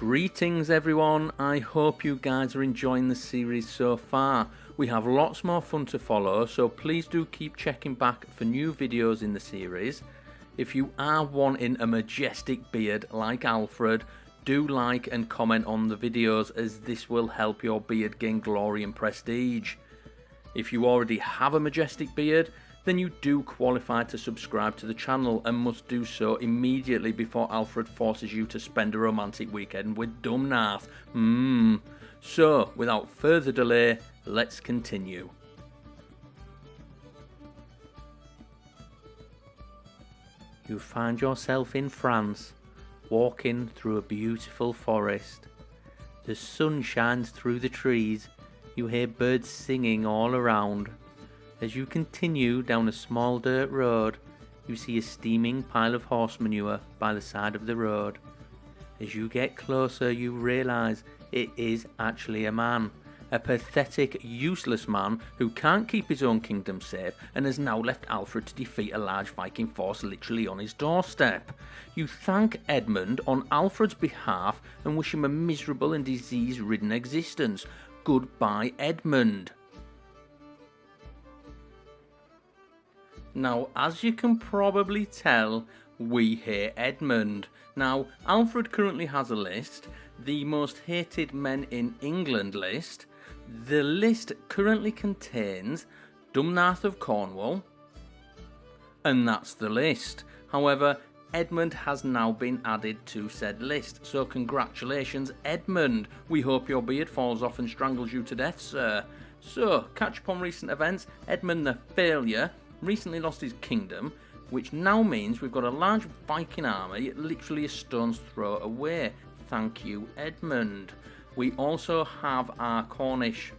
Greetings everyone, I hope you guys are enjoying the series so far. We have lots more fun to follow, so please do keep checking back for new videos in the series. If you are wanting a majestic beard like Alfred, do like and comment on the videos, as this will help your beard gain glory and prestige. If you already have a majestic beard, then you do qualify to subscribe to the channel and must do so immediately before Alfred forces you to spend a romantic weekend with Dumnath. So, without further delay, let's continue. You find yourself in France, walking through a beautiful forest. The sun shines through the trees, you hear birds singing all around. As you continue down a small dirt road, you see a steaming pile of horse manure by the side of the road. As you get closer, you realise it is actually a man. A pathetic, useless man who can't keep his own kingdom safe and has now left Alfred to defeat a large Viking force literally on his doorstep. You thank Edmund on Alfred's behalf and wish him a miserable and disease-ridden existence. Goodbye, Edmund. Now, as you can probably tell, we hate Edmund. Now, Alfred currently has a list, the most hated men in England list. The list currently contains Dumnath of Cornwall, and that's the list. However, Edmund has now been added to said list, so congratulations, Edmund. We hope your beard falls off and strangles you to death, sir. So, catch up on recent events. Edmund the Failure recently lost his kingdom, which now means we've got a large Viking army literally a stone's throw away. Thank you, Edmund. We also have our Cornish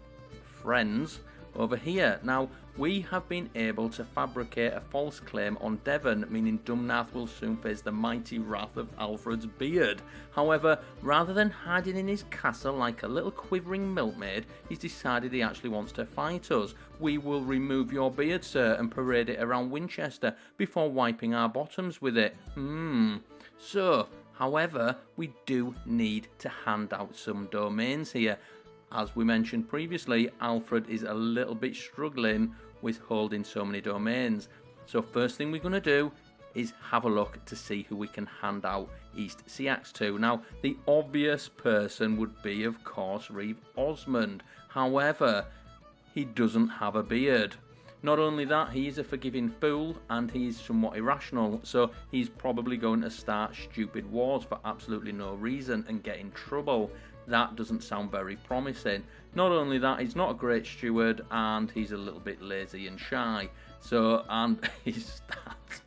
friends over here. Now, we have been able to fabricate a false claim on Devon, meaning Dumnath will soon face the mighty wrath of Alfred's beard. However, rather than hiding in his castle like a little quivering milkmaid, he's decided he actually wants to fight us. We will remove your beard, sir, and parade it around Winchester before wiping our bottoms with it. So, however, we do need to hand out some domains here. As we mentioned previously, Alfred is a little bit struggling with holding so many domains. So first thing we're going to do is have a look to see who we can hand out East Seax to. Now, the obvious person would be, of course, Reeve Osmond. However, he doesn't have a beard. Not only that, he is a forgiving fool and he's somewhat irrational, so he's probably going to start stupid wars for absolutely no reason and get in trouble. That doesn't sound very promising. Not only that, he's not a great steward and he's a little bit lazy and shy. So, and his stats.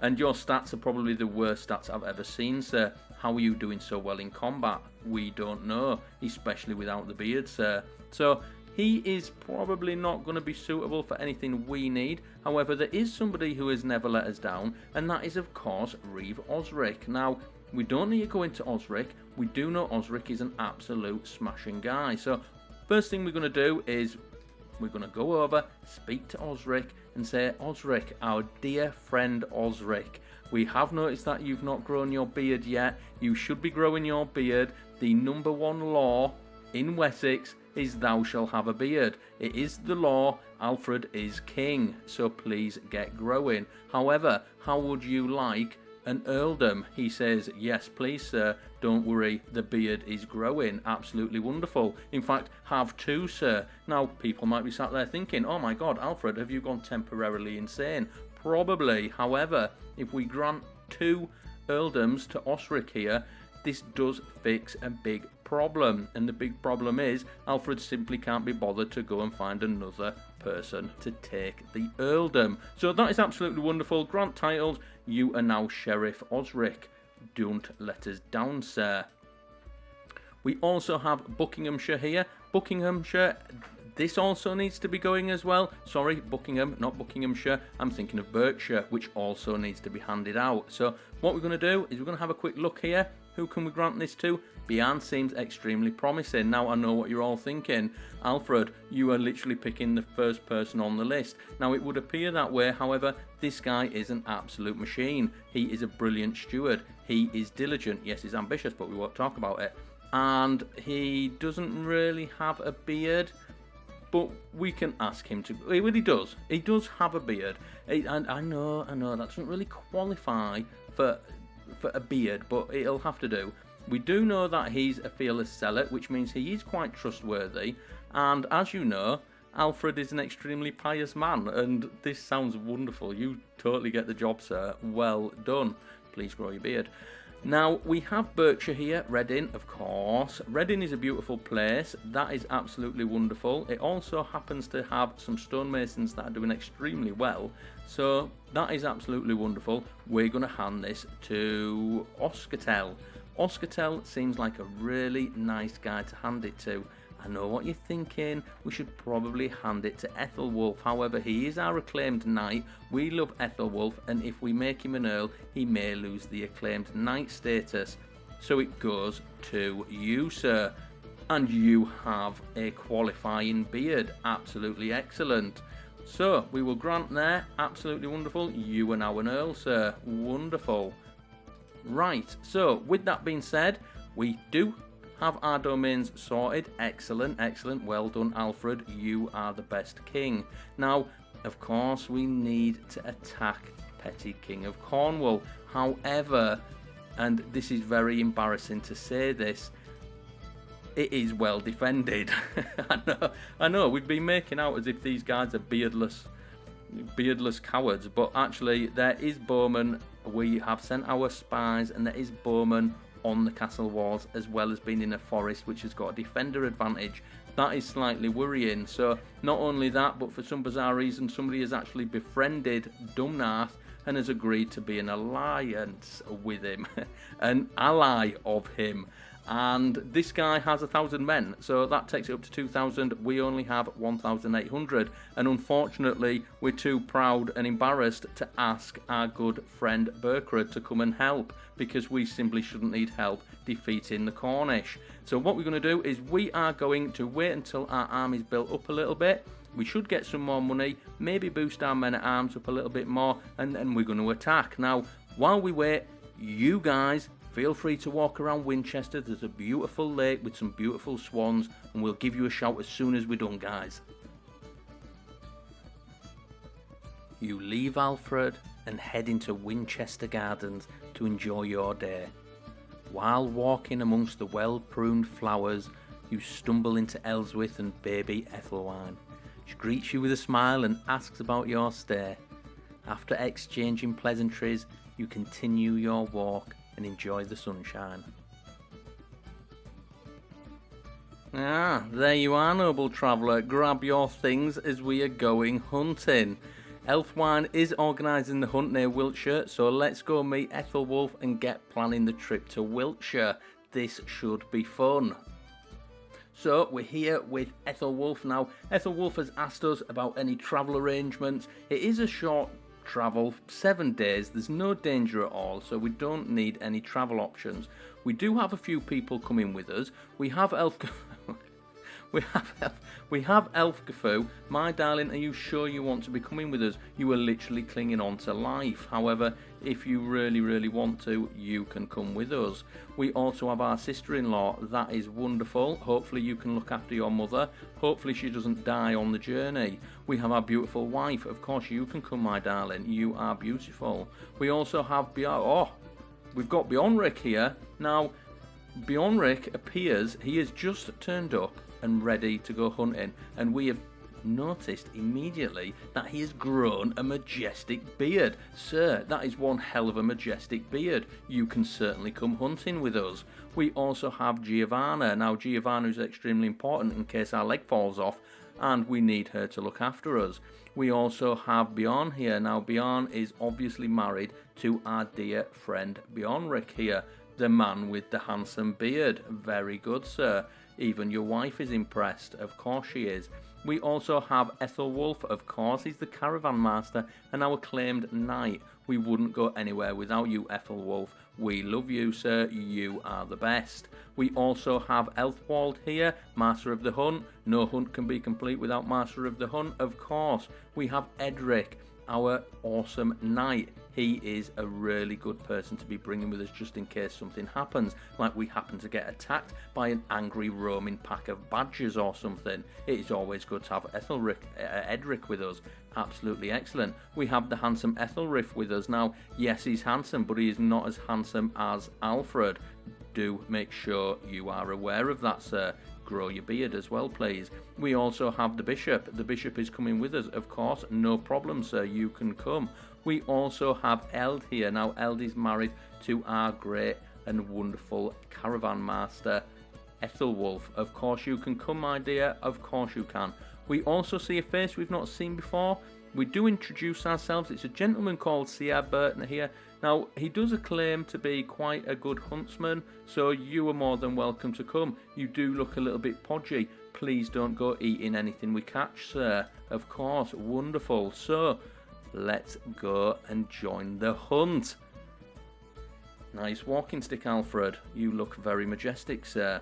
And your stats are probably the worst stats I've ever seen, sir. How are you doing so well in combat? We don't know, especially without the beard, sir. So, he is probably not going to be suitable for anything we need. However, there is somebody who has never let us down, and that is, of course, Reeve Osric. Now, we don't need to go into Osric. We do know Osric is an absolute smashing guy. So, first thing we're going to do is we're going to go over, speak to Osric, and say, Osric, our dear friend Osric, we have noticed that you've not grown your beard yet. You should be growing your beard. The number one law in Wessex is thou shalt have a beard. It is the law. Alfred is king, so please get growing. However, how would you like an earldom? He says, yes please sir, don't worry, the beard is growing. Absolutely wonderful. In fact, have two, sir. Now, people might be sat there thinking, oh my god, Alfred, have you gone temporarily insane? Probably. However, if we grant two earldoms to Osric here, this does fix a big problem, and the big problem is Alfred simply can't be bothered to go and find another person to take the earldom. So that is absolutely wonderful. Grant titles. You are now Sheriff Osric. Don't let us down, sir. We also have Buckinghamshire here. Buckinghamshire, this also needs to be going as well. Sorry, Buckingham, not Buckinghamshire. I'm thinking of Berkshire, which also needs to be handed out. So what we're going to do is we're going to have a quick look here. Who can we grant this to? Bjorn seems extremely promising. Now, I know what you're all thinking. Alfred, you are literally picking the first person on the list. Now, it would appear that way. However, this guy is an absolute machine. He is a brilliant steward. He is diligent. Yes, he's ambitious, but we won't talk about it. And he doesn't really have a beard, but we can ask him to. He really does. He does have a beard. And I know, that doesn't really qualify for a beard, but it'll have to do. We do know that he's a fearless zealot, which means he is quite trustworthy. And as you know, Alfred is an extremely pious man, and this sounds wonderful. You totally get the job, sir. Well done. Please grow your beard. Now, we have Berkshire here, Reading, of course. Reading is a beautiful place. That is absolutely wonderful. It also happens to have some stonemasons that are doing extremely well. So, that is absolutely wonderful. We're going to hand this to Oscartel. Oscartel seems like a really nice guy to hand it to. I know what you're thinking, we should probably hand it to Ethelwulf. However, he is our acclaimed knight. We love Ethelwulf, and if we make him an earl, he may lose the acclaimed knight status. So it goes to you, sir. And you have a qualifying beard. Absolutely excellent. So, we will grant there. Absolutely wonderful. You are now an earl, sir. Wonderful. Right, so with that being said, we do have our domains sorted. Excellent, excellent. Well done, Alfred. You are the best king. Now, of course, we need to attack Petty King of Cornwall. However, and this is very embarrassing to say this, it is well defended. I know, we've been making out as if these guys are beardless cowards, but actually there is bowmen. We have sent our spies, and there is bowmen on the castle walls, as well as being in a forest which has got a defender advantage. That is slightly worrying. So not only that, but for some bizarre reason, somebody has actually befriended Dumnath and has agreed to be an alliance with him, an ally of him. And this guy has 1,000 men, so that takes it up to 2,000. We only have 1,800, and unfortunately we're too proud and embarrassed to ask our good friend Berkrad to come and help, because we simply shouldn't need help defeating the Cornish. So what we're going to do is we are going to wait until our army's built up a little bit. We should get some more money, maybe boost our men at arms up a little bit more, and then we're going to attack. Now, while we wait, you guys feel free to walk around Winchester. There's a beautiful lake with some beautiful swans, and we'll give you a shout as soon as we're done, guys. You leave Alfred and head into Winchester Gardens to enjoy your day. While walking amongst the well-pruned flowers, you stumble into Elswith and baby Ethelwine. She greets you with a smile and asks about your stay. After exchanging pleasantries, you continue your walk and enjoy the sunshine. There you are, noble traveller. Grab your things as we are going hunting. Elfwine is organising the hunt near Wiltshire, so let's go meet Ethelwulf and get planning the trip to Wiltshire. This should be fun. So we're here with Ethelwulf now. Ethelwulf has asked us about any travel arrangements. It is a short travel, 7 days. There's no danger at all, so we don't need any travel options. We do have a few people coming with us. We have we have Elfgafu. My darling, are you sure you want to be coming with us? You are literally clinging on to life. However, if you really want to, you can come with us. We also have our sister-in-law. That is wonderful. Hopefully you can look after your mother. Hopefully she doesn't die on the journey. We have our beautiful wife. Of course you can come, my darling. You are beautiful. We also have we've got Bjornrik here. Now, Bjornrik appears, he has just turned up and ready to go hunting, and we have noticed immediately that he has grown a majestic beard. Sir, that is one hell of a majestic beard. You can certainly come hunting with us. We also have Giovanna. Now, Giovanna is extremely important in case our leg falls off, and we need her to look after us. We also have Bjorn here. Now, Bjorn is obviously married to our dear friend Bjornrik here, the man with the handsome beard. Very good, sir. Even your wife is impressed. Of course she is. We also have Ethelwulf. Of course, he's the caravan master and our claimed knight. We wouldn't go anywhere without you, Ethelwulf. We love you, sir. You are the best. We also have Elfwald here, Master of the Hunt. No hunt can be complete without Master of the Hunt, of course. We have Edric, our awesome knight. He is a really good person to be bringing with us just in case something happens, like we happen to get attacked by an angry roaming pack of badgers or something. It is always good to have Edric with us. Absolutely excellent. We have the handsome Ethelric with us. Now, yes, he's handsome, but he is not as handsome as Alfred. Do make sure you are aware of that, sir. Grow your beard as well, please. We also have the Bishop. The Bishop is coming with us, of course. No problem, sir. You can come. We also have Eld here. Now, Eld is married to our great and wonderful caravan master, Ethelwulf. Of course you can come, my dear. Of course you can. We also see a face we've not seen before. We do introduce ourselves. It's a gentleman called C.R. Burton here. Now, he does claim to be quite a good huntsman, so you are more than welcome to come. You do look a little bit podgy. Please don't go eating anything we catch, sir. Of course, wonderful. So, let's go and join the hunt. Nice walking stick, Alfred. You look very majestic, sir.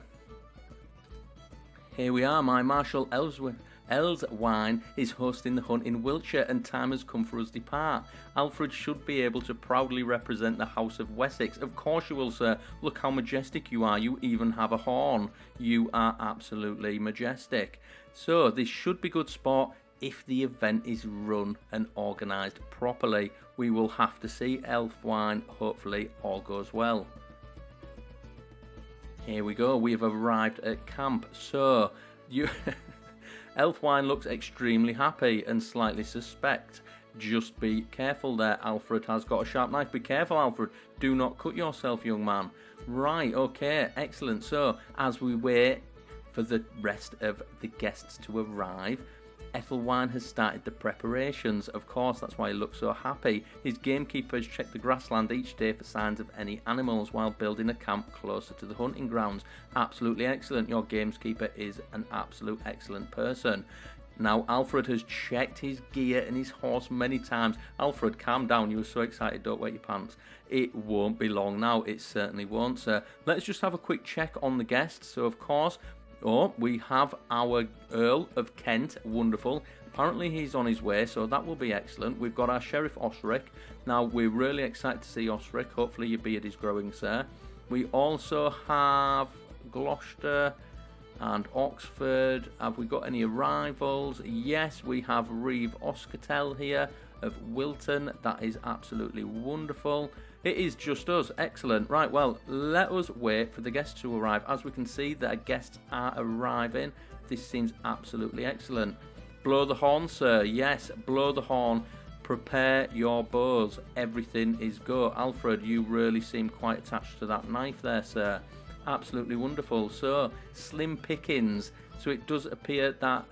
Here we are, my Marshal Elswine is hosting the hunt in Wiltshire, and time has come for us to depart. Alfred should be able to proudly represent the House of Wessex. Of course you will, sir. Look how majestic you are. You even have a horn. You are absolutely majestic. So this should be good sport if the event is run and organised properly. We will have to see. Elfwine, hopefully all goes well. Here we go. We have arrived at camp. So you Elfwine looks extremely happy and slightly suspect. Just be careful there. Alfred has got a sharp knife. Be careful, Alfred. Do not cut yourself, young man. Right, okay, excellent. So, as we wait for the rest of the guests to arrive, Ethelwine has started the preparations. Of course, that's why he looks so happy. His gamekeepers check the grassland each day for signs of any animals while building a camp closer to the hunting grounds. Absolutely excellent. Your gamekeeper is an absolute excellent person. Now, Alfred has checked his gear and his horse many times. Alfred, calm down. You were so excited. Don't wet your pants. It won't be long now. It certainly won't, sir. Let's just have a quick check on the guests. So, of course, we have our Earl of Kent. Wonderful. Apparently he's on his way, so that will be excellent. We've got our Sheriff Osric. Now, we're really excited to see Osric. Hopefully your beard is growing, sir. We also have Gloucester and Oxford. Have we got any arrivals? Yes, we have Reeve Oscatel here of Wilton. That is absolutely wonderful. It is just us. Excellent. Right, well, let us wait for the guests to arrive. As we can see, their guests are arriving. This seems absolutely excellent. Blow the horn, sir. Yes, blow the horn. Prepare your bows. Everything is go. Alfred, you really seem quite attached to that knife there, sir. Absolutely wonderful. So, slim pickings. So it does appear that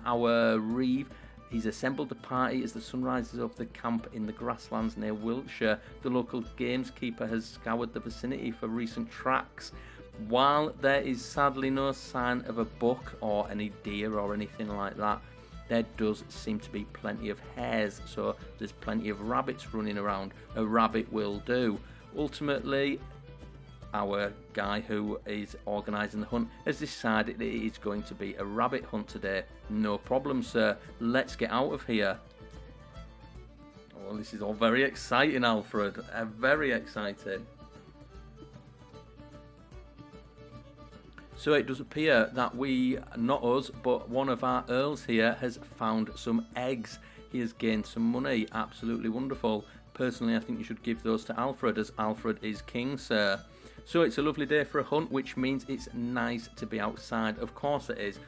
our Reeve, he's assembled the party as the sun rises over the camp in the grasslands near Wiltshire. The local gameskeeper has scoured the vicinity for recent tracks. While there is sadly no sign of a buck or any deer or anything like that, there does seem to be plenty of hares, so there's plenty of rabbits running around. A rabbit will do. Ultimately, our guy who is organising the hunt has decided it is going to be a rabbit hunt today. No problem, sir. Let's get out of here. Oh, this is all very exciting, Alfred. Very exciting. So it does appear that not us, but one of our earls here has found some eggs. He has gained some money. Absolutely wonderful. Personally, I think you should give those to Alfred, as Alfred is king, sir. So it's a lovely day for a hunt, which means it's nice to be outside. Of course it is.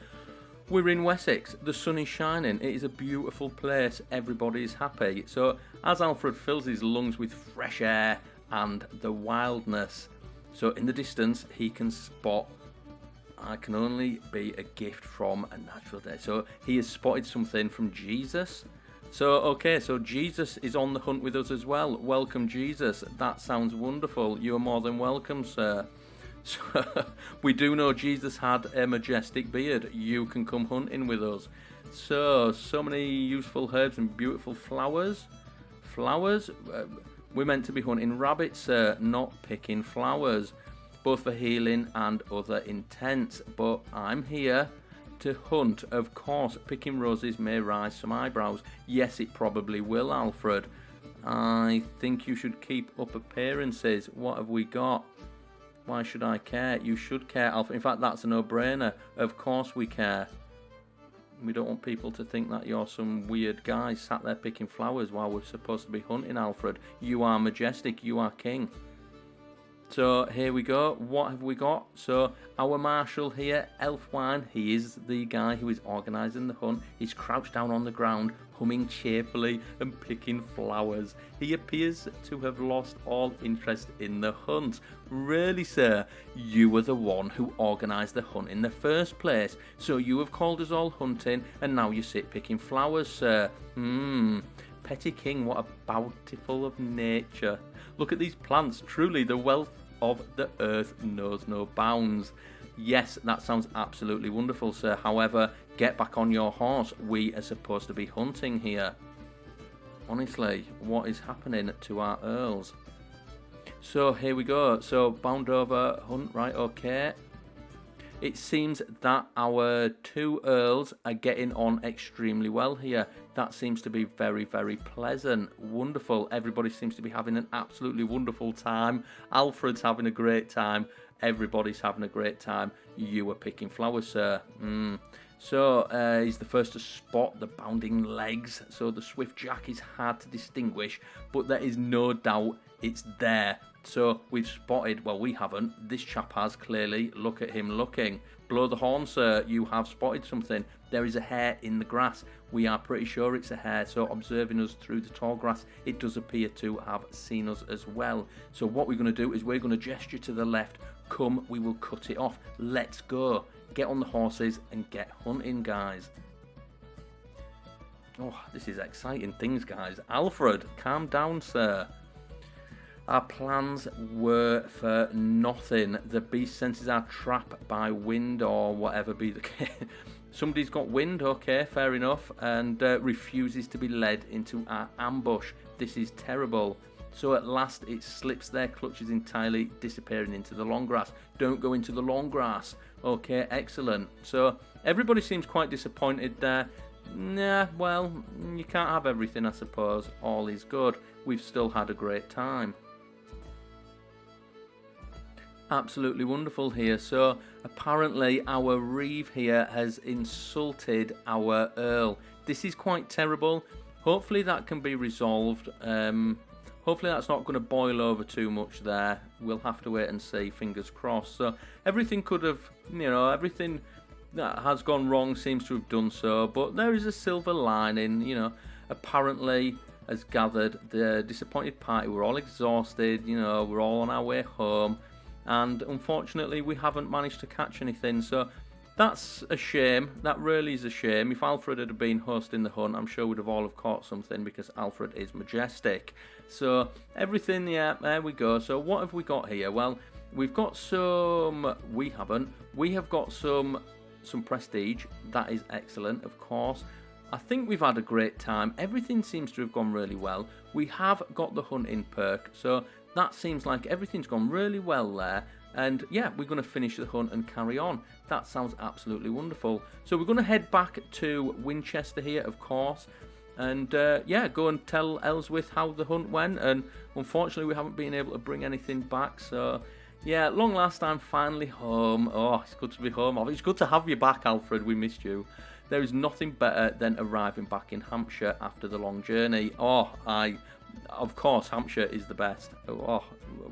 We're in Wessex. The sun is shining. It is a beautiful place. Everybody is happy. So as Alfred fills his lungs with fresh air and the wildness, so in the distance he can spot, I can only be a gift from a natural day. So he has spotted something from Jesus. So, okay, so Jesus is on the hunt with us as well. Welcome, Jesus. That sounds wonderful. You are more than welcome, sir. So, we do know Jesus had a majestic beard. You can come hunting with us. So many useful herbs and beautiful flowers. We're meant to be hunting rabbits, sir, not picking flowers, both for healing and other intents. But I'm here to hunt. Of course, picking roses may raise some eyebrows. Yes, it probably will, Alfred. I think you should keep up appearances. What have we got? Why should I care? You should care, Alfred. In fact, that's a no-brainer. Of course we care. We don't want people to think that you're some weird guy sat there picking flowers while we're supposed to be hunting, Alfred. You are majestic. You are king. So here we go. What have we got? So our marshal here, Elfwine, he is the guy who is organising the hunt. He's crouched down on the ground, humming cheerfully and picking flowers. He appears to have lost all interest in the hunt. Really, sir? You were the one who organised the hunt in the first place. So you have called us all hunting and now you sit picking flowers, sir. Petty king, what a bountiful of nature. Look at these plants. Truly, the wealth of the earth knows no bounds. Yes, that sounds absolutely wonderful, sir. However, get back on your horse. We are supposed to be hunting here. Honestly, what is happening to our earls? So here we go. So bound over hunt, right? Okay. It seems that our two earls are getting on extremely well here. That seems to be very, very pleasant. Wonderful. Everybody seems to be having an absolutely wonderful time. Alfred's having a great time. Everybody's having a great time. You are picking flowers, sir. So he's the first to spot the bounding legs. So the swift jack is hard to distinguish, but there is no doubt it's there. So we've spotted, well, we haven't. This chap has, clearly. Look at him looking. Blow the horn, sir. You have spotted something. There is a hare in the grass. We are pretty sure it's a hare. So observing us through the tall grass, it does appear to have seen us as well. So what we're going to do is we're going to gesture to the left. Come, we will cut it off. Let's go. Get on the horses and get hunting, guys. Oh, this is exciting things, guys. Alfred, calm down, sir. Our plans were for nothing. The beast senses our trap by wind or whatever be the case. Somebody's got wind, okay, fair enough, and refuses to be led into our ambush. This is terrible. So at last it slips their clutches entirely, disappearing into the long grass. Don't go into the long grass. Okay, excellent. So everybody seems quite disappointed there. Nah, well, you can't have everything, I suppose. All is good. We've still had a great time. Absolutely wonderful here. So apparently our reeve here has insulted our earl. This is quite terrible. Hopefully that can be resolved. Hopefully that's not going to boil over too much there. We'll have to wait and see, fingers crossed. So everything could have, everything that has gone wrong seems to have done so, but there is a silver lining. Apparently as gathered, the disappointed party were all exhausted, we're all on our way home. And unfortunately we haven't managed to catch anything, so that's a shame. That really is a shame. If Alfred had been hosting the hunt, I'm sure we'd have all have caught something, because Alfred is majestic. So everything, yeah, there we go. So what have we got here? Well, we've got some, we have got some prestige. That is excellent, of course. I think we've had a great time. Everything seems to have gone really well. We have got the hunting perk, so that seems like everything's gone really well there. And yeah, we're going to finish the hunt and carry on. That sounds absolutely wonderful. So we're going to head back to Winchester here, of course. And yeah, go and tell Ellsworth how the hunt went. And unfortunately, we haven't been able to bring anything back. So yeah, at long last, I'm finally home. Oh, it's good to be home. It's good to have you back, Alfred. We missed you. There is nothing better than arriving back in Hampshire after the long journey. Of course, Hampshire is the best. Oh,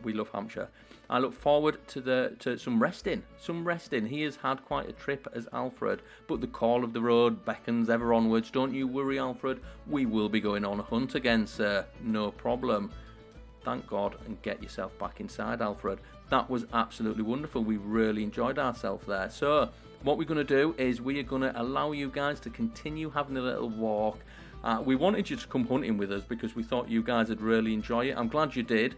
we love Hampshire. I look forward to some resting. He has had quite a trip as Alfred, but the call of the road beckons ever onwards. Don't you worry, Alfred. We will be going on a hunt again, sir. No problem. Thank God, and get yourself back inside, Alfred. That was absolutely wonderful. We really enjoyed ourselves there. So what we're going to do is we are going to allow you guys to continue having a little walk. We wanted you to come hunting with us because we thought you guys would really enjoy it. I'm glad you did.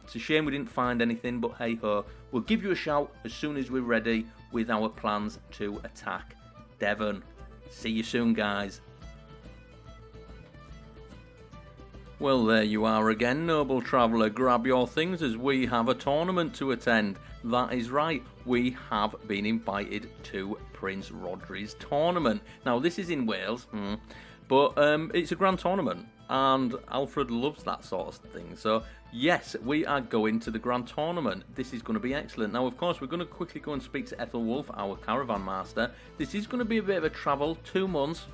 It's a shame we didn't find anything, but hey ho, we'll give you a shout as soon as we're ready with our plans to attack Devon. See you soon, guys. Well, there you are again, noble traveller. Grab your things as we have a tournament to attend. That is right, we have been invited to Prince Rodri's tournament. Now, this is in Wales, but it's a grand tournament, and Alfred loves that sort of thing. So, yes, we are going to the grand tournament. This is going to be excellent. Now, of course, we're going to quickly go and speak to Ethelwulf, our caravan master. This is going to be a bit of a travel, 2 months.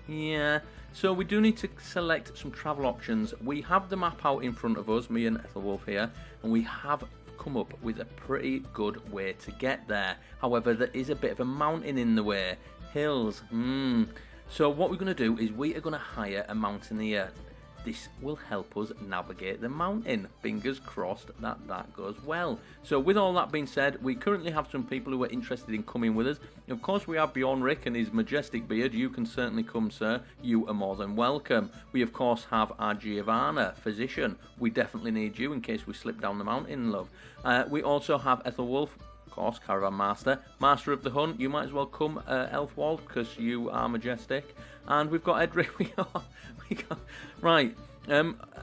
Yeah. So we do need to select some travel options. We have the map out in front of us, me and Ethelwulf here, and we have come up with a pretty good way to get there. However, there is a bit of a mountain in the way. Hills. So what we're going to do is we are going to hire a mountaineer. This will help us navigate the mountain. Fingers crossed that that goes well. So with all that being said, we currently have some people who are interested in coming with us. Of course, we have Bjornrik and his majestic beard. You can certainly come, sir. You are more than welcome. We, of course, have our Giovanna, physician. We definitely need you in case we slip down the mountain, love. We also have Ethelwulf, of course, caravan master. Master of the hunt, you might as well come, Elfwald, because you are majestic. And we've got Edric. Right.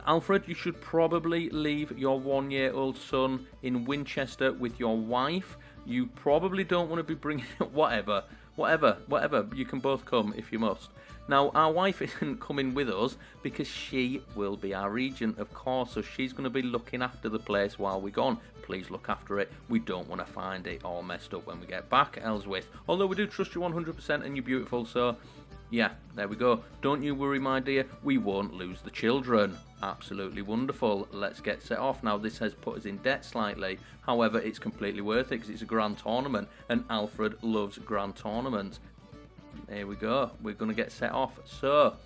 Alfred, you should probably leave your 1-year-old son in Winchester with your wife. You probably don't want to be bringing whatever. You can both come if you must. Now, our wife isn't coming with us because she will be our regent, of course, so she's going to be looking after the place while we're gone. Please look after it. We don't want to find it all messed up when we get back, Ellsworth. Although we do trust you 100% and you're beautiful, so yeah, there we go. Don't you worry, my dear. We won't lose the children. Absolutely wonderful. Let's get set off. Now, this has put us in debt slightly. However, it's completely worth it because it's a grand tournament, and Alfred loves grand tournaments. Here we go. We're going to get set off. So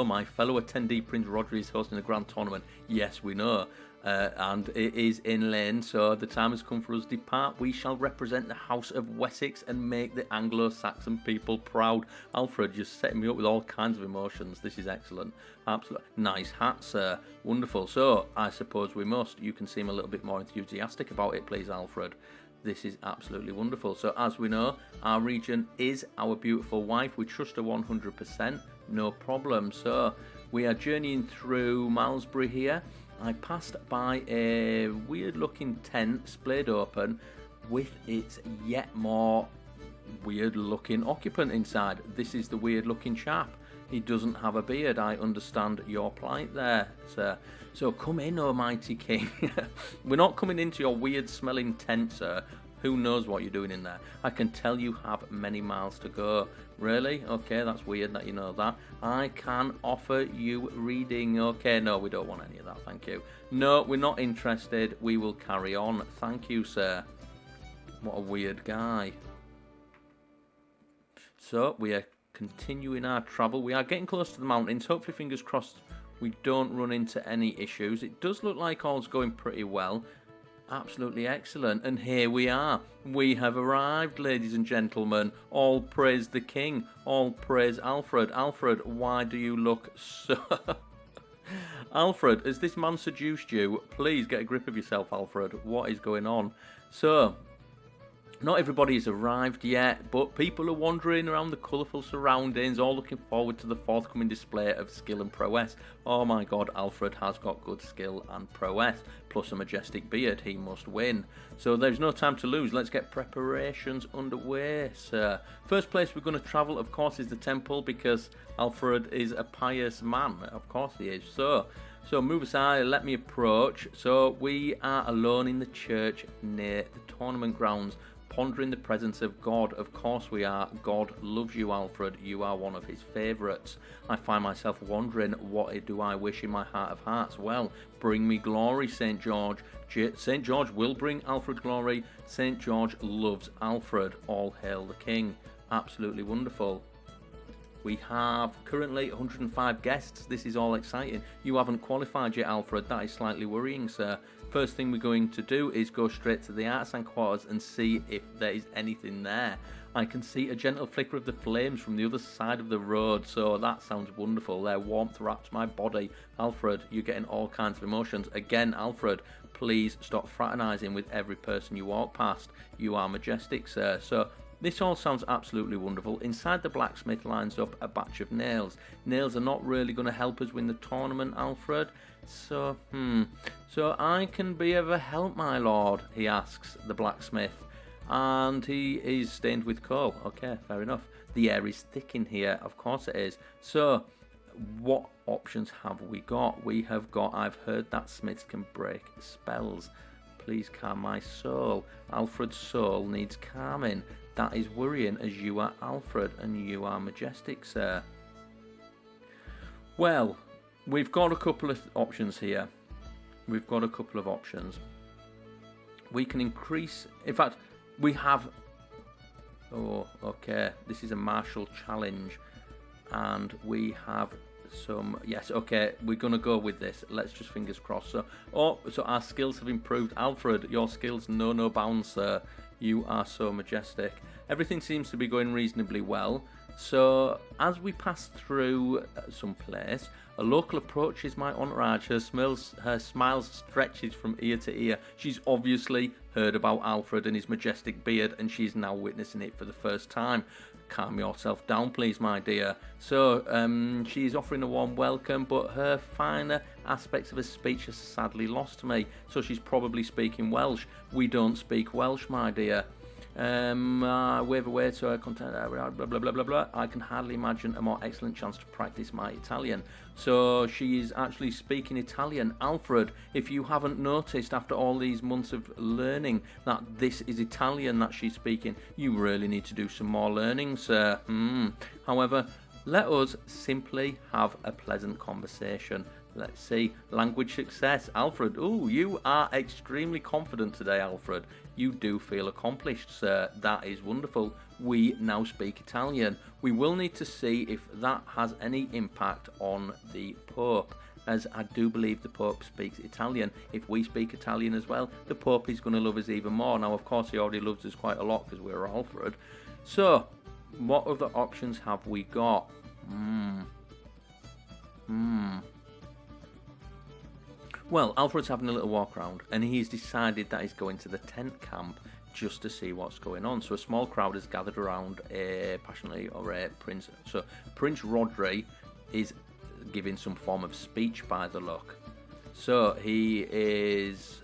my fellow attendee, Prince Rodri, is hosting a grand tournament. Yes, we know. And it is in Lane, so the time has come for us to depart. We shall represent the House of Wessex and make the Anglo-Saxon people proud. Alfred, you're setting me up with all kinds of emotions. This is excellent. Absolutely. Nice hat, sir. Wonderful. So, I suppose we must. You can seem a little bit more enthusiastic about it, please, Alfred. This is absolutely wonderful. So, as we know, our regent is our beautiful wife. We trust her 100%. No problem. So, we are journeying through Malmesbury here. I passed by a weird-looking tent, splayed open, with its yet more weird-looking occupant inside. This is the weird-looking chap. He doesn't have a beard. I understand your plight there, sir. So come in, O mighty king. We're not coming into your weird-smelling tent, sir. Who knows what you're doing in there? I can tell you have many miles to go. Really? Okay, that's weird that you know that. I can offer you reading. Okay, no, we don't want any of that, thank you. No, we're not interested. We will carry on. Thank you, sir. What a weird guy. So, we are continuing our travel. We are getting close to the mountains. Hopefully, fingers crossed, we don't run into any issues. It does look like all's going pretty well. Absolutely excellent. And here we are. We have arrived, ladies and gentlemen. All praise the king. All praise Alfred. Alfred, why do you look so... Alfred, has this man seduced you? Please get a grip of yourself, Alfred. What is going on? So, not everybody has arrived yet, but people are wandering around the colourful surroundings, all looking forward to the forthcoming display of skill and prowess. Oh my god, Alfred has got good skill and prowess, plus a majestic beard. He must win. So there's no time to lose. Let's get preparations underway, sir. First place we're going to travel, of course, is the temple, because Alfred is a pious man. Of course he is. So move aside, let me approach. So we are alone in the church near the tournament grounds, pondering the presence of God. Of course we are. God loves you, Alfred. You are one of his favourites. I find myself wondering, what do I wish in my heart of hearts? Well, bring me glory, St. George. St. George will bring Alfred glory. St. George loves Alfred. All hail the king. Absolutely wonderful. We have currently 105 guests. This is all exciting. You haven't qualified yet, Alfred. That is slightly worrying, sir. First thing we're going to do is go straight to the artisan quarters and see if there is anything there. I can see a gentle flicker of the flames from the other side of the road, so that sounds wonderful. Their warmth wraps my body. Alfred, you're getting all kinds of emotions. Again, Alfred, please stop fraternising with every person you walk past. You are majestic, sir. So This all sounds absolutely wonderful. Inside the blacksmith lines up a batch of nails. Nails are not really going to help us win the tournament, Alfred. So I can be of a help, my lord, he asks the blacksmith. And he is stained with coal. Okay, fair enough. The air is thick in here, of course it is. So, what options have we got? I've heard that smiths can break spells. Please calm my soul. Alfred's soul needs calming. That is worrying, as you are Alfred and you are majestic, sir. Well, we've got a couple of options here. We can increase, in fact, we have, oh, okay, this is a martial challenge, and we have some, yes, okay, we're going to go with this. Let's just fingers crossed. So our skills have improved. Alfred, your skills know no bounds, sir. You are so majestic. Everything seems to be going reasonably well. So, as we pass through some place, a local approaches my entourage. Her smile stretches from ear to ear. She's obviously heard about Alfred and his majestic beard, and she's now witnessing it for the first time. Calm yourself down, please, my dear. So, she's offering a warm welcome, but her finer aspects of her speech are sadly lost to me. So she's probably speaking Welsh. We don't speak Welsh, my dear. Wave away to her content, blah blah blah blah blah. I can hardly imagine a more excellent chance to practice my Italian. So she is actually speaking Italian. Alfred, if you haven't noticed after all these months of learning that this is Italian that she's speaking, you really need to do some more learning, sir. However, let us simply have a pleasant conversation. Let's see. Language success. Alfred. Oh, you are extremely confident today, Alfred. You do feel accomplished, sir. That is wonderful. We now speak Italian. We will need to see if that has any impact on the Pope, as I do believe the Pope speaks Italian. If we speak Italian as well, the Pope is going to love us even more. Now, of course, he already loves us quite a lot because we're Alfred. So, what other options have we got? Well, Alfred's having a little walk around, and he's decided that he's going to the tent camp just to see what's going on. So a small crowd has gathered around passionately over a prince. So Prince Rodri is giving some form of speech by the look. So he is...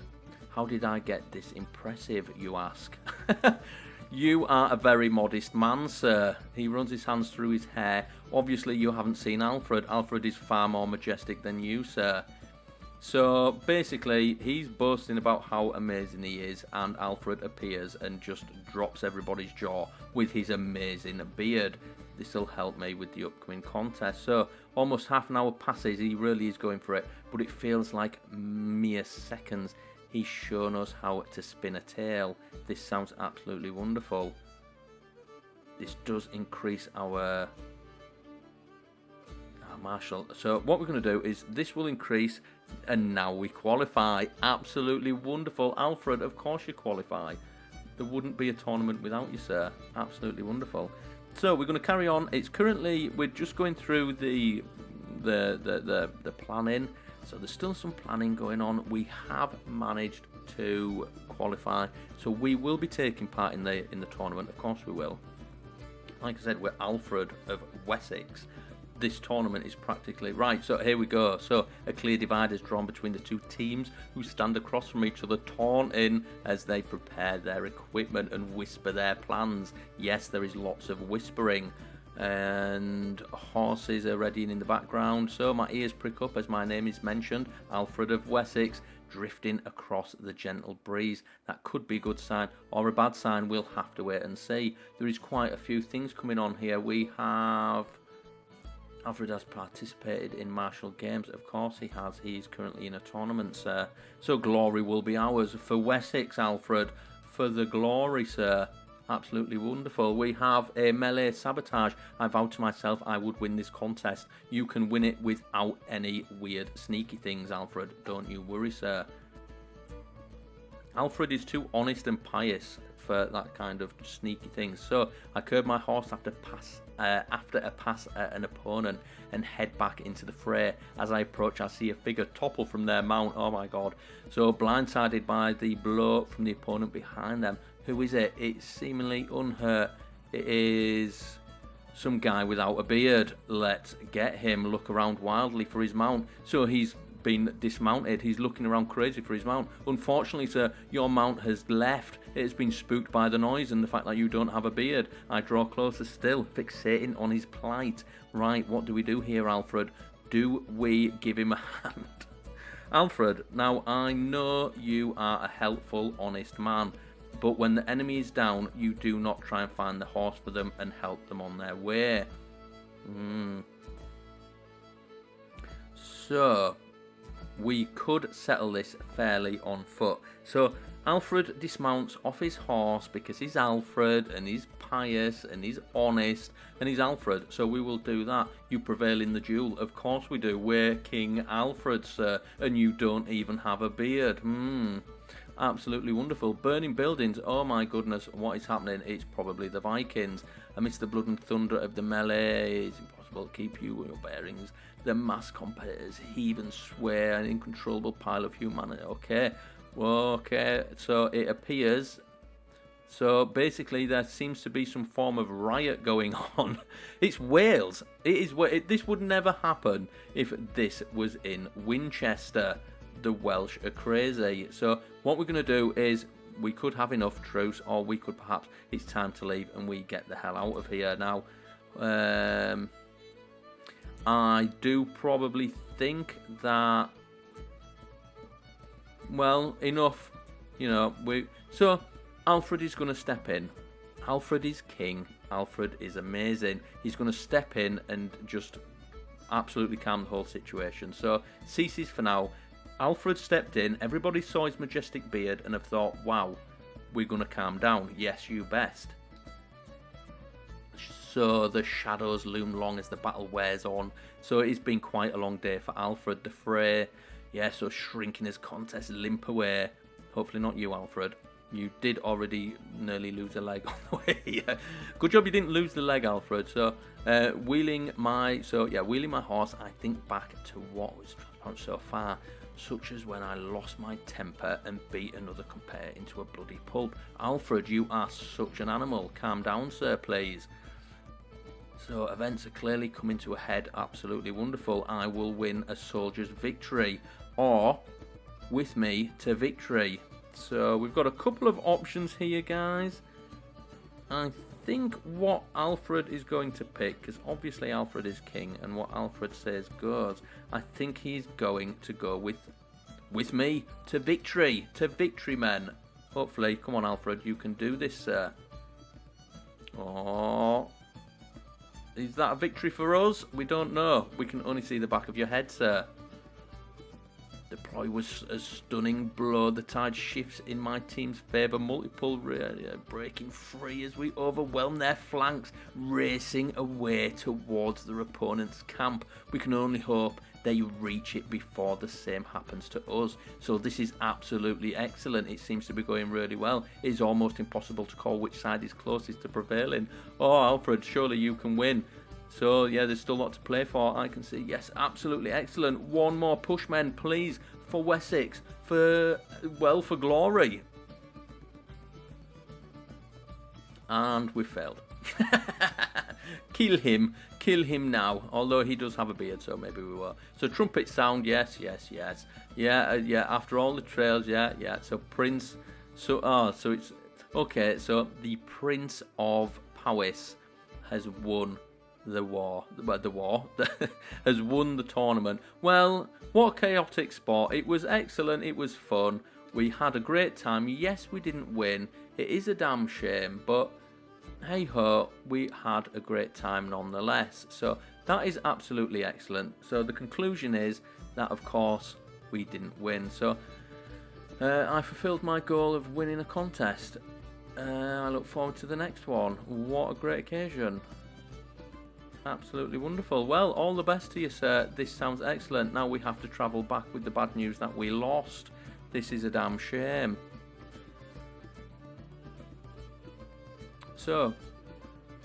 How did I get this impressive, you ask? You are a very modest man, sir. He runs his hands through his hair. Obviously, you haven't seen Alfred. Alfred is far more majestic than you, sir. So basically, he's boasting about how amazing he is, and Alfred appears and just drops everybody's jaw with his amazing beard. This will help me with the upcoming contest. So almost half an hour passes, he really is going for it, but it feels like mere seconds. He's shown us how to spin a tail. This sounds absolutely wonderful. This does increase our martial. So what we're going to do is this will increase, and now we qualify. Absolutely wonderful. Alfred, of course you qualify. There wouldn't be a tournament without you, sir. Absolutely wonderful. So we're going to carry on. It's currently, we're just going through the planning. So there's still some planning going on. We have managed to qualify, so we will be taking part in the tournament. Of course we will. Like I said, we're Alfred of Wessex. This tournament is practically right. So here we go. So a clear divide is drawn between the two teams, who stand across from each other, taunting as they prepare their equipment and whisper their plans. Yes, there is lots of whispering, and horses are readying in the background. So my ears prick up as my name is mentioned, Alfred of Wessex, drifting across the gentle breeze. That could be a good sign or a bad sign. We'll have to wait and see. There is quite a few things coming on here. We have... Alfred has participated in martial games. Of course he has. He is currently in a tournament, sir. So glory will be ours. For Wessex, Alfred. For the glory, sir. Absolutely wonderful. We have a melee sabotage. I vowed to myself I would win this contest. You can win it without any weird sneaky things, Alfred. Don't you worry, sir. Alfred is too honest and pious for that kind of sneaky things. So I curb my horse after a pass at an opponent and head back into the fray. As I approach, I see a figure topple from their mount. Oh my god. So blindsided by the blow from the opponent behind them. Who is it? It's seemingly unhurt. It is some guy without a beard. Let's get him. Look around wildly for his mount. So he's been dismounted. He's looking around crazy for his mount. Unfortunately, sir, your mount has left. It has been spooked by the noise and the fact that you don't have a beard. I draw closer still, fixating on his plight. Right, what do we do here, Alfred? Do we give him a hand? Alfred, now I know you are a helpful, honest man, but when the enemy is down, you do not try and find the horse for them and help them on their way. So, we could settle this fairly on foot. So, Alfred dismounts off his horse because he's Alfred and he's pious and he's honest and he's Alfred. So we will do that. You prevail in the duel. Of course we do. We're King Alfred, sir, and you don't even have a beard. Absolutely wonderful. Burning buildings. Oh my goodness, what is happening? It's probably the Vikings. Amidst the blood and thunder of the melee, it's impossible to keep you in your bearings. The mass competitors heave and sway, an uncontrollable pile of humanity. Okay, so it appears. So basically, there seems to be some form of riot going on. It's Wales. This would never happen if this was in Winchester. The Welsh are crazy. So what we're going to do is we could have enough truce, or we could perhaps it's time to leave and we get the hell out of here now. I do probably think that. Well, enough, so Alfred is going to step in. Alfred is king. Alfred is amazing. He's going to step in and just absolutely calm the whole situation. So, ceases for now. Alfred stepped in. Everybody saw his majestic beard and have thought, wow, we're going to calm down. Yes, you best. So, the shadows loom long as the battle wears on. So, it's been quite a long day for Alfred. The fray. Yeah, so shrinking his contest, limp away. Hopefully not you, Alfred. You did already nearly lose a leg on the way here. Good job you didn't lose the leg, Alfred. So, wheeling my horse, I think back to what was transparent so far, such as when I lost my temper and beat another compare into a bloody pulp. Alfred, you are such an animal. Calm down, sir, please. So, events are clearly coming to a head. Absolutely wonderful. I will win a soldier's victory. Or, with me to victory. So, we've got a couple of options here, guys. I think what Alfred is going to pick, because obviously Alfred is king, and what Alfred says goes. I think he's going to go with me to victory. To victory, men. Hopefully. Come on, Alfred. You can do this, sir. Oh. Is that a victory for us? We don't know. We can only see the back of your head, sir. Deploy was a stunning blow. The tide shifts in my team's favour. Multiple breaking free as we overwhelm their flanks, racing away towards their opponent's camp. We can only hope they reach it before the same happens to us. So this is absolutely excellent. It seems to be going really well. It is almost impossible to call which side is closest to prevailing. Oh, Alfred, surely you can win. So, yeah, there's still a lot to play for. I can see, yes, absolutely excellent. One more push, men, please, for Wessex, for glory. And we failed. Kill him now. Although he does have a beard, so maybe we will. So, trumpet sound, yes. Yeah, after all the trails, yeah. So, so it's, okay, so the Prince of Powys has won the war has won the tournament. Well, what a chaotic sport. It was excellent, it was fun, we had a great time. Yes, we didn't win, it is a damn shame, but hey ho, we had a great time nonetheless. So that is absolutely excellent. So the conclusion is that of course we didn't win. So I fulfilled my goal of winning a contest. I look forward to the next one. What a great occasion. Absolutely wonderful. Well, all the best to you, sir. This sounds excellent. Now we have to travel back with the bad news that we lost. This is a damn shame. So,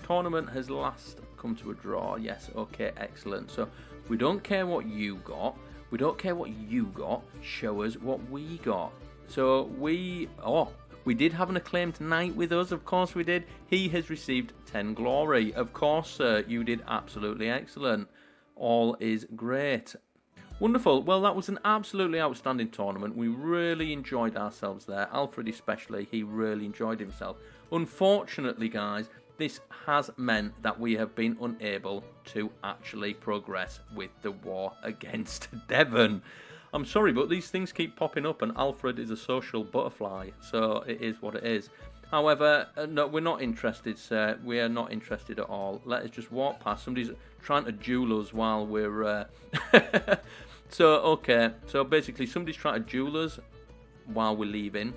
tournament has last come to a draw. Yes, okay, excellent. So, we don't care what you got. We don't care what you got. Show us what we got. So, We did have an acclaimed knight with us, of course we did. He has received 10 glory. Of course, sir, you did absolutely excellent. All is great. Wonderful. Well, that was an absolutely outstanding tournament. We really enjoyed ourselves there. Alfred especially, he really enjoyed himself. Unfortunately, guys, this has meant that we have been unable to actually progress with the war against Devon. I'm sorry, but these things keep popping up, and Alfred is a social butterfly, so it is what it is. However, no, we're not interested, sir. We are not interested at all. Let us just walk past. Somebody's trying to duel us while we're... So, okay. So, basically, somebody's trying to duel us while we're leaving.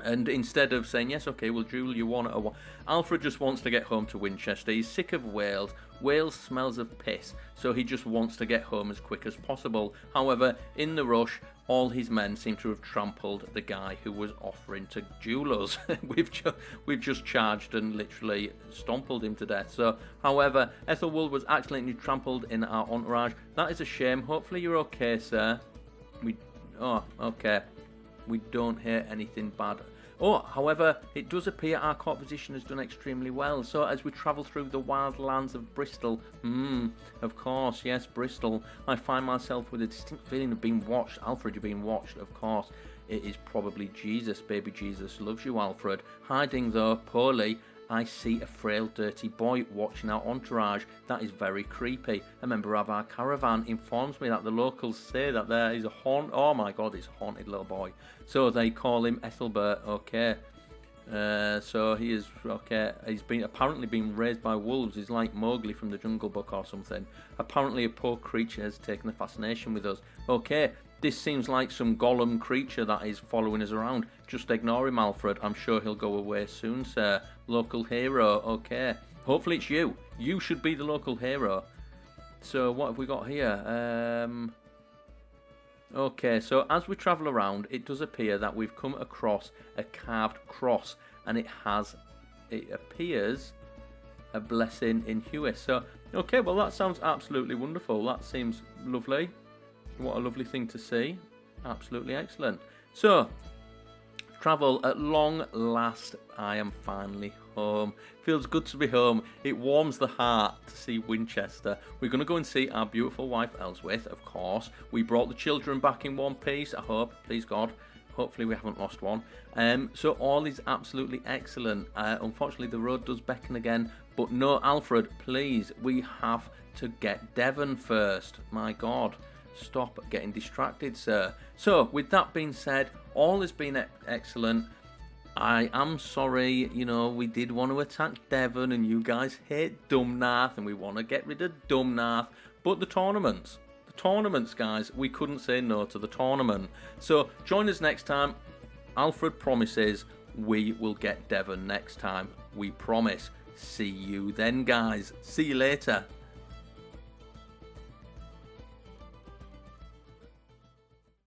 And instead of saying, yes, okay, we'll duel you one at a one, Alfred just wants to get home to Winchester. He's sick of Wales. Wales smells of piss, so he just wants to get home as quick as possible. However, in the rush, all his men seem to have trampled the guy who was offering to duel us. we've just charged and literally stompled him to death. So, however, Ethelwald was accidentally trampled in our entourage. That is a shame. Hopefully you're okay, sir. Oh, okay. We don't hear anything bad. Oh, however, it does appear our court position has done extremely well. So as we travel through the wild lands of Bristol, of course, yes, Bristol, I find myself with a distinct feeling of being watched. Alfred, you're being watched, of course. It is probably Jesus, baby Jesus loves you, Alfred. Hiding though, poorly, I see a frail, dirty boy watching our entourage. That is very creepy. A member of our caravan informs me that the locals say that there is a oh my god, it's a haunted little boy. So they call him Ethelbert, okay. So he is, okay, he's apparently been raised by wolves. He's like Mowgli from the Jungle Book or something. Apparently a poor creature has taken a fascination with us. Okay, this seems like some Gollum creature that is following us around. Just ignore him, Alfred. I'm sure he'll go away soon, sir. Local hero, okay. Hopefully it's you. You should be the local hero. So what have we got here? Okay, so as we travel around, it does appear that we've come across a carved cross, and it appears a blessing in Huis. So, okay, well that sounds absolutely wonderful. That seems lovely. What a lovely thing to see. Absolutely excellent. So, travel at long last. I am finally home. Feels good to be home. It warms the heart to see Winchester. We're going to go and see our beautiful wife Elswith, of course. We brought the children back in one piece, I hope. Please God. Hopefully we haven't lost one. So all is absolutely excellent. Unfortunately the road does beckon again. But no, Alfred, please. We have to get Devon first. My God. Stop getting distracted, sir. So, with that being said, all has been excellent. I am sorry, you know, we did want to attack Devon, and you guys hate Dumnarth, and we want to get rid of Dumnarth. But the tournaments, guys, we couldn't say no to the tournament. So, join us next time. Alfred promises we will get Devon next time. We promise. See you then, guys. See you later.